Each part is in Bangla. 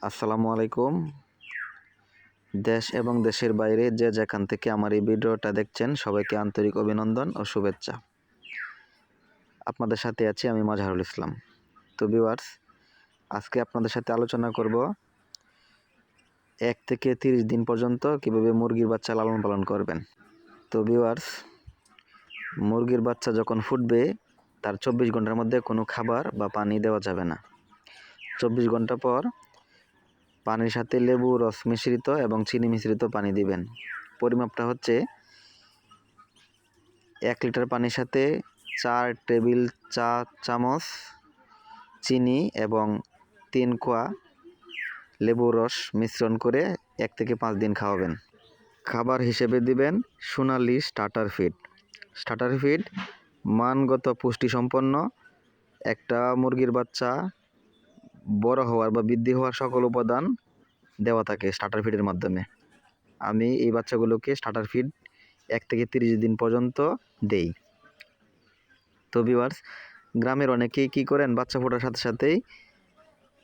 আসসালামু আলাইকুম। দেশ এবং দেশের বাইরে যে যেখান থেকে আমার এই ভিডিওটা দেখছেন সবাইকে আন্তরিক অভিনন্দন ও শুভেচ্ছা। আপনাদের সাথে আছি আমি মাজহারুল ইসলাম। তো ভিউয়ার্স, আজকে আপনাদের সাথে আলোচনা করব 1 থেকে 30 দিন পর্যন্ত কিভাবে মুরগির বাচ্চা লালন পালন করবেন। তো ভিউয়ার্স, মুরগির বাচ্চা যখন ফুটবে তার 24 ঘন্টার মধ্যে কোনো খাবার বা পানি দেওয়া যাবে না। 24 ঘন্টা পর পানির সাথে লেবু রস মিশ্রিত এবং চিনি মিশ্রিত পানি দিবেন। পরিমাপটা হচ্ছে 1 লিটার পানির সাথে 4 টেবিল চা চামচ চিনি এবং 3 কোয়া লেবু রস মিশ্রণ করে 1 থেকে 5 দিন খাওয়াবেন। খাবার হিসেবে দিবেন সোনালি স্টার্টার ফিড। স্টার্টার ফিড মানগত পুষ্টিসম্পন্ন, একটা মুরগির বাচ্চা বড় হওয়ার বা বৃদ্ধি হওয়ার সকল উপাদান দেওয়া থাকে স্টার্টার ফিডের মাধ্যমে। আমি এই বাচ্চাগুলোকে স্টার্টার ফিড 1 থেকে 30 দিন পর্যন্ত দেই। তো ভিউয়ার্স, গ্রামের অনেকেই কি করেন, বাচ্চা ফোটার সাথে সাথেই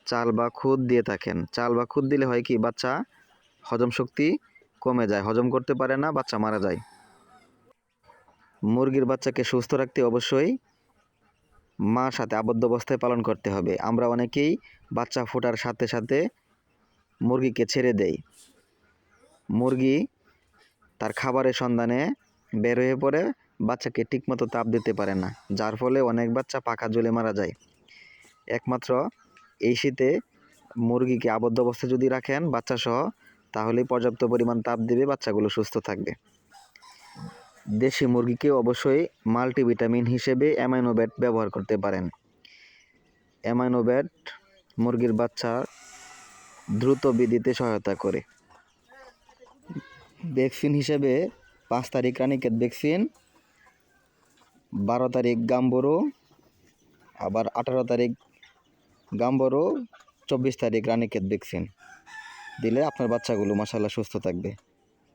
চাল বা খুদ দিয়ে থাকেন। চাল বা খুদ দিলে হয় কি, বাচ্চা হজম শক্তি কমে যায়, হজম করতে পারে না, বাচ্চা মারা যায়। মুরগির বাচ্চাকে সুস্থ রাখতে অবশ্যই মার সাথে আবদ্ধ অবস্থায় পালন করতে হবে। আমরা অনেকেই বাচ্চা ফোটার সাথে সাথে মুরগিকে ছেড়ে দেই। মুরগি তার খাবারের সন্ধানে বের হয়ে পড়ে, বাচ্চাকে ঠিকমতো তাপ দিতে পারে না, যার ফলে অনেক বাচ্চা পাখা জ্বলে মারা যায়। একমাত্র এই শীতে মুরগিকে আবদ্ধ অবস্থায় যদি রাখেন বাচ্চা সহ, তাহলেই পর্যাপ্ত পরিমাণ তাপ দিবে, বাচ্চাগুলো সুস্থ থাকবে। দেশি মুরগিকে অবশ্যই মাল্টিভিটামিন হিসেবে অ্যামাইনোভেট ব্যবহার করতে পারেন। অ্যামাইনোভেট মুরগির বাচ্চা দ্রুত বৃদ্ধিতে সহায়তা করে। ভ্যাকসিন হিসেবে 5 তারিখ রানীক্ষেত ভ্যাকসিন, 12 তারিখ গাম্বুরু, আবার 18 তারিখ গাম্বুরু, 24 তারিখ রানীক্ষেত ভ্যাকসিন দিলে আপনার বাচ্চাগুলো মাশাআল্লাহ সুস্থ থাকবে।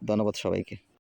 ধন্যবাদ সবাইকে।